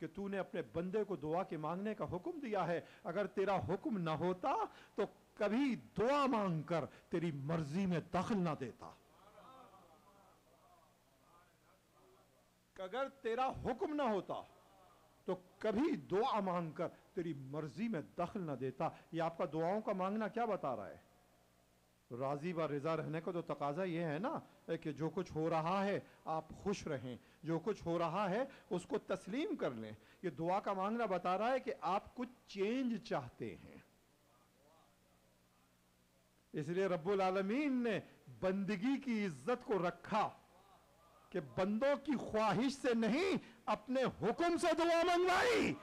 کہ تو نے اپنے بندے کو دعا کے مانگنے کا حکم دیا ہے، اگر تیرا حکم نہ ہوتا تو کبھی دعا مانگ کر تیری مرضی میں دخل نہ دیتا۔ اگر تیرا حکم نہ ہوتا تو کبھی دعا مانگ کر تیری مرضی میں دخل نہ دیتا۔ یہ آپ کا دعاؤں کا مانگنا کیا بتا رہا ہے؟ راضی و رضا رہنے کا تو تقاضا یہ ہے نا کہ جو کچھ ہو رہا ہے آپ خوش رہیں، جو کچھ ہو رہا ہے اس کو تسلیم کر لیں۔ یہ دعا کا مانگنا بتا رہا ہے کہ آپ کچھ چینج چاہتے ہیں۔ اس لیے رب العالمین نے بندگی کی عزت کو رکھا کہ بندوں کی خواہش سے نہیں، اپنے حکم سے دعا منگوائی۔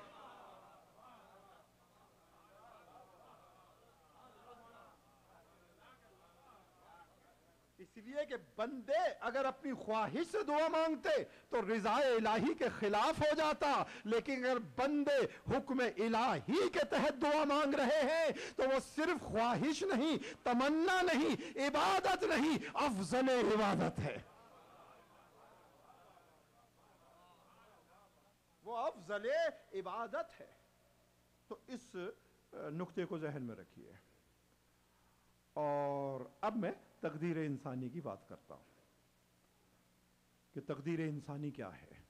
اس لیے کہ بندے اگر اپنی خواہش سے دعا مانگتے تو رضا الہی کے خلاف ہو جاتا، لیکن اگر بندے حکم الہی کے تحت دعا مانگ رہے ہیں تو وہ صرف خواہش نہیں، تمنا نہیں، عبادت نہیں، افضل عبادت ہے۔ وہ افضل عبادت ہے۔ تو اس نقطے کو ذہن میں رکھیے۔ اور اب میں تقدیر انسانی کی بات کرتا ہوں کہ تقدیر انسانی کیا ہے۔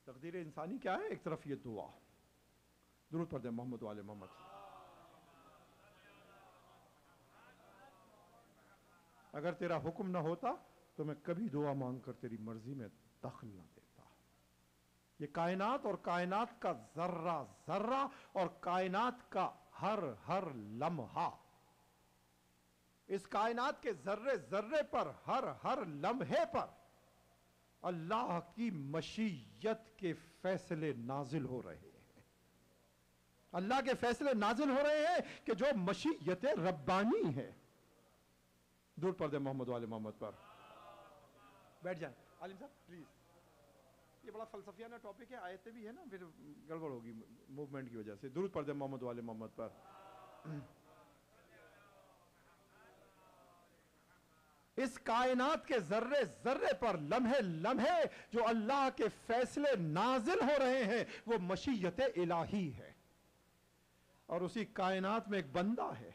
تقدیر انسانی کیا ہے؟ ایک طرف یہ دعا، درود پڑھ دیں محمد والے محمد۔ اگر تیرا حکم نہ ہوتا تو میں کبھی دعا مانگ کر تیری مرضی میں دخل نہ دیتا۔ یہ کائنات اور کائنات کا ذرہ ذرہ اور کائنات کا ہر لمحہ، اس کائنات کے ذرے ذرے پر، ہر لمحے پر اللہ کی مشیت کے فیصلے نازل ہو رہے ہیں۔ اللہ کے فیصلے نازل ہو رہے ہیں کہ جو مشیت ربانی ہے۔ دور پڑھ دیں محمد والے محمد پر۔ بیٹھ جائیں عالم صاحب پلیز، یہ بڑا فلسفیانہ ٹاپک ہے، آیتیں بھی ہے نا، پھر گڑبڑ ہوگی موومنٹ کی وجہ سے۔ درود پڑھ دیں محمد والے محمد پر۔ اس کائنات کے ذرے ذرے پر، لمحے لمحے جو اللہ کے فیصلے نازل ہو رہے ہیں وہ مشیت الہی ہے۔ اور اسی کائنات میں ایک بندہ ہے،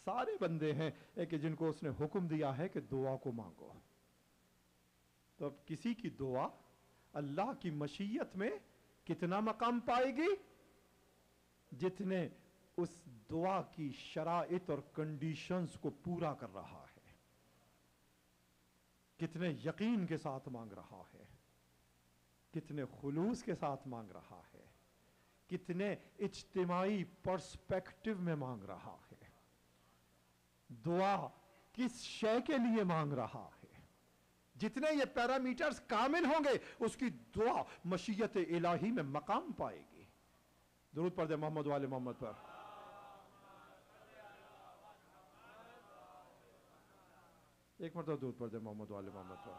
سارے بندے ہیں کہ جن کو اس نے حکم دیا ہے کہ دعا کو مانگو۔ تو اب کسی کی دعا اللہ کی مشیت میں کتنا مقام پائے گی؟ جتنے اس دعا کی شرائط اور کنڈیشنز کو پورا کر رہا ہے، کتنے یقین کے ساتھ مانگ رہا ہے، کتنے خلوص کے ساتھ مانگ رہا ہے، کتنے اجتماعی پرسپیکٹیو میں مانگ رہا ہے، دعا کس شے کے لیے مانگ رہا ہے۔ جتنے یہ پیرامیٹرز کامل ہوں گے اس کی دعا مشیت الہی میں مقام پائے گی۔ درود پڑھ دیں محمد والے محمد پر۔ ایک مرتبہ درود پڑھ دیں محمد والے محمد پر۔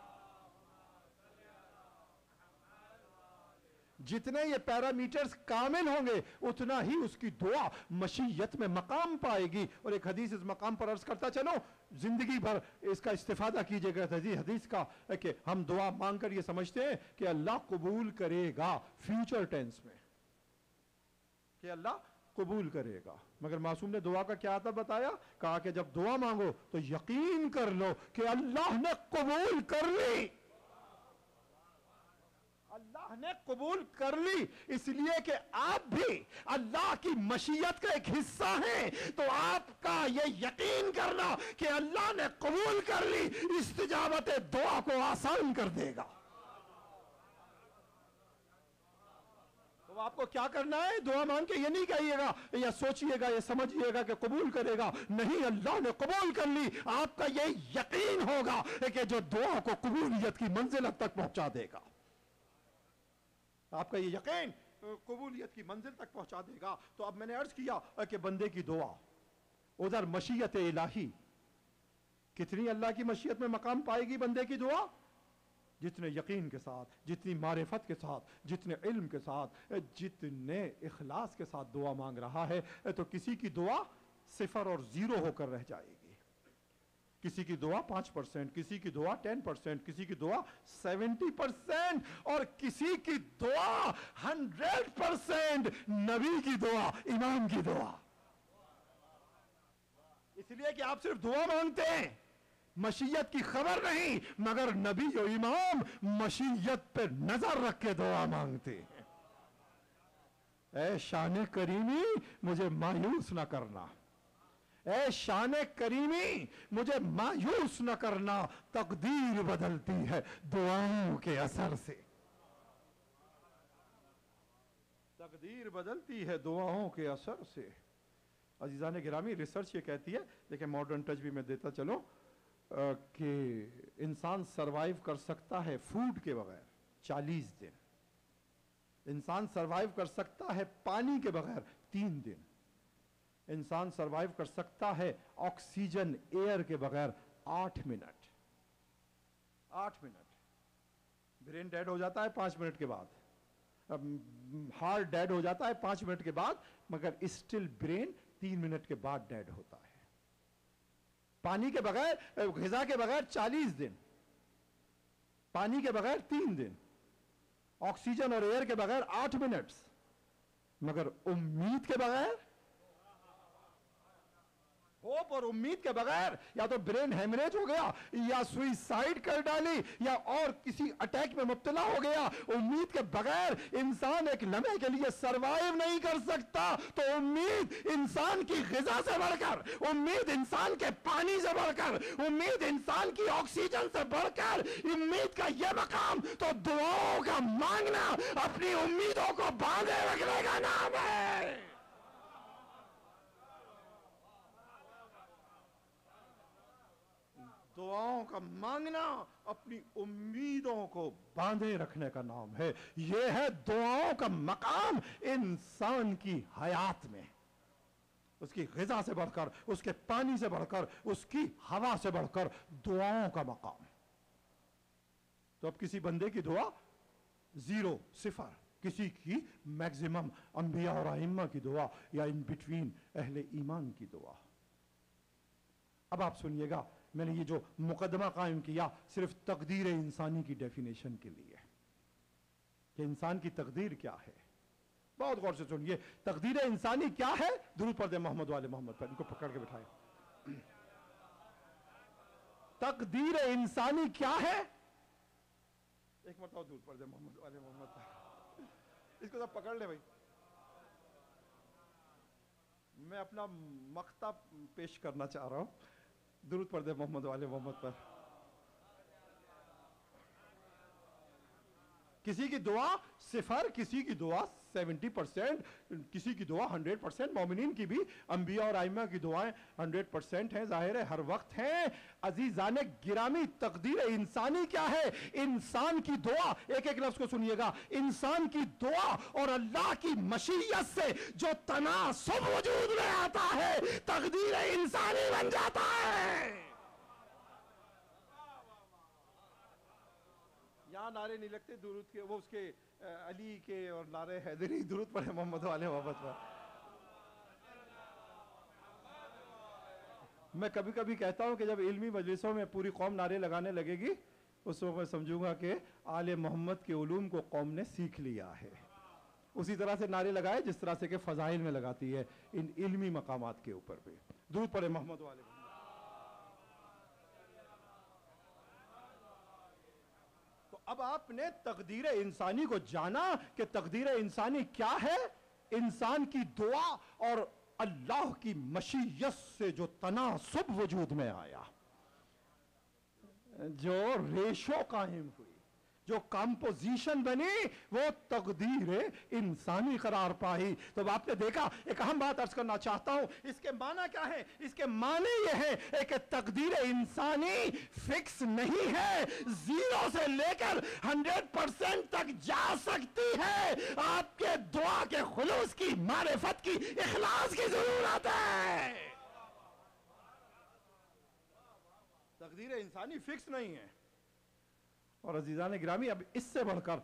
جتنے یہ پیرامیٹرز کامل ہوں گے اتنا ہی اس کی دعا مشیت میں مقام پائے گی۔ اور ایک حدیث اس مقام پر عرض کرتا چلو، زندگی بھر اس کا استفادہ کیجئے گا حدیث کا، کہ ہم دعا مانگ کر یہ سمجھتے ہیں کہ اللہ قبول کرے گا، فیوچر ٹینس میں کہ اللہ قبول کرے گا، مگر معصوم نے دعا کا کیا آتا بتایا؟ کہا کہ جب دعا مانگو تو یقین کر لو کہ اللہ نے قبول کر لی، اللہ نے قبول کر لی۔ اس لیے کہ آپ بھی اللہ کی مشیت کا ایک حصہ ہیں، تو آپ کا یہ یقین کرنا کہ اللہ نے قبول کر لی استجابت دعا کو آسان کر دے گا۔ تو آپ کو کیا کرنا ہے؟ دعا مانگ کے یہ نہیں کہیے گا یا سوچئے گا یا سمجھئے گا کہ قبول کرے گا، نہیں، اللہ نے قبول کر لی۔ آپ کا یہ یقین ہوگا کہ جو دعا کو قبولیت کی منزل تک پہنچا دے گا، آپ کا یہ یقین قبولیت کی منزل تک پہنچا دے گا۔ تو اب میں نے عرض کیا کہ بندے کی دعا، ادھر مشیت الہی، کتنی اللہ کی مشیت میں مقام پائے گی بندے کی دعا؟ جتنے یقین کے ساتھ، جتنی معرفت کے ساتھ، جتنے علم کے ساتھ، جتنے اخلاص کے ساتھ دعا مانگ رہا ہے، تو کسی کی دعا صفر اور زیرو ہو کر رہ جائے گی۔ کسی کی دعا 5%، کسی کی دعا 10%، کسی کی دعا 70%، اور کسی کی دعا 100%، نبی کی دعا، امام کی دعا. اس لیے کہ آپ صرف دعا مانگتے ہیں، مشیت کی خبر نہیں، مگر نبی و امام مشیت پہ نظر رکھ کے دعا مانگتے ہیں. اے شان کریمی مجھے مایوس نہ کرنا، اے شان کریمی مجھے مایوس نہ کرنا، تقدیر بدلتی ہے دعاؤں کے اثر سے. تقدیر بدلتی ہے دعاؤں کے اثر سے. عزیزان گرامی، ریسرچ یہ کہتی ہے، دیکھیں ماڈرن ٹچ بھی میں دیتا چلوں، کہ انسان سروائیو کر سکتا ہے فوڈ کے بغیر 40 دن. انسان سروائیو کر سکتا ہے پانی کے بغیر 3 دن. انسان سروائیو کر سکتا ہے آکسیجن ایئر کے بغیر 8 منٹ. 8 منٹ. برین ڈیڈ ہو جاتا ہے 5 منٹ کے بعد، ہارٹ ڈیڈ ہو جاتا ہے 5 منٹ کے بعد، مگر اسٹل برین 3 منٹ کے بعد ڈیڈ ہوتا ہے. پانی کے بغیر، غذا کے بغیر 40 دن، پانی کے بغیر 3 دن، آکسیجن اور ایئر کے بغیر 8 منٹ، مگر امید کے بغیر، ہوپ اور امید کے بغیر یا تو برین ہیمریج ہو گیا، یا سوئسائڈ کر ڈالی، یا اور کسی اٹیک میں مبتلا ہو گیا. امید کے بغیر انسان ایک لمحے کے لیے سروائیو نہیں کر سکتا. تو امید انسان کی غذا سے بڑھ کر، امید انسان کے پانی سے بڑھ کر، امید انسان کی آکسیجن سے بڑھ کر، امید کا یہ مقام تو دعاؤں کا مانگنا اپنی امیدوں کو باندھے رکھنے کا نام ہے. دعاؤں کا مانگنا اپنی امیدوں کو باندھے رکھنے کا نام ہے. یہ ہے دعاؤں کا مقام انسان کی حیات میں، اس کی غذا سے بڑھ کر، اس کے پانی سے بڑھ کر، اس کی ہوا سے بڑھ کر دعاؤں کا مقام. تو اب کسی بندے کی دعا 0، 0، کسی کی میکزیمم انبیاء اور ائمہ کی دعا، یا ان بٹوین اہل ایمان کی دعا. اب آپ سنیے گا، میں نے یہ جو مقدمہ قائم کیا صرف تقدیر انسانی کی ڈیفینیشن کے لیے، کہ انسان کی تقدیر کیا ہے. بہت غور سے سنیے، تقدیر انسانی کیا ہے؟ درود پڑھ دیں محمد والے محمد پر، ان کو پکڑ کے بٹھائیں. تقدیر انسانی کیا ہے؟ ایک مرتبہ درود پڑھ دیں محمد والے محمد پر. اس کو سب پکڑ لے بھائی. میں اپنا مقطع پیش کرنا چاہ رہا ہوں. درود پڑھ دیں محمد والے محمد پر. کسی کی دعا 0، کسی کی دعا 70%، کسی کی دعا 100%. مومنین کی بھی، انبیاء اور ائمہ کی دعائیں 100% ہیں، ظاہر ہے ہر وقت ہیں. عزیزان گرامی، تقدیر انسانی کیا ہے؟ انسان کی دعا، ایک ایک لفظ کو سنیے گا، انسان کی دعا اور اللہ کی مشیت سے جو تناسب وجود میں آتا ہے، تقدیر انسانی بن جاتا ہے. یہاں نعرے نہیں لگتے درود کے، وہ اس کے علی کے اور نعرے حیدری. درود پڑھے محمد والے محمد پر. میں کبھی کبھی کہتا ہوں کہ جب علمی مجلسوں میں پوری قوم نعرے لگانے لگے گی، اس وقت میں سمجھوں گا کہ آل محمد کے علوم کو قوم نے سیکھ لیا ہے. اسی طرح سے نعرے لگائے جس طرح سے کہ فضائل میں لگاتی ہے ان علمی مقامات کے اوپر بھی. درود پڑھے محمد والے محمد. تو اب آپ نے تقدیر انسانی کو جانا کہ تقدیر انسانی کیا ہے. انسان کی دعا اور اللہ کی مشیت سے جو تناسب وجود میں آیا، جو ریشو قائم ہوئی، جو کمپوزیشن بنی، وہ تقدیر انسانی قرار پائی. تو آپ نے دیکھا، ایک اہم بات عرض کرنا چاہتا ہوں، اس کے معنی کیا ہے؟ اس کے معنی یہ ہے کہ تقدیر انسانی فکس نہیں ہے، 0 سے لے کر 100% تک جا سکتی ہے. آپ کے دعا کے خلوص کی، معرفت کی، اخلاص کی ضرورت ہے. تقدیر انسانی فکس نہیں ہے. اور عزیزان گرامی، اب اس سے بڑھ کر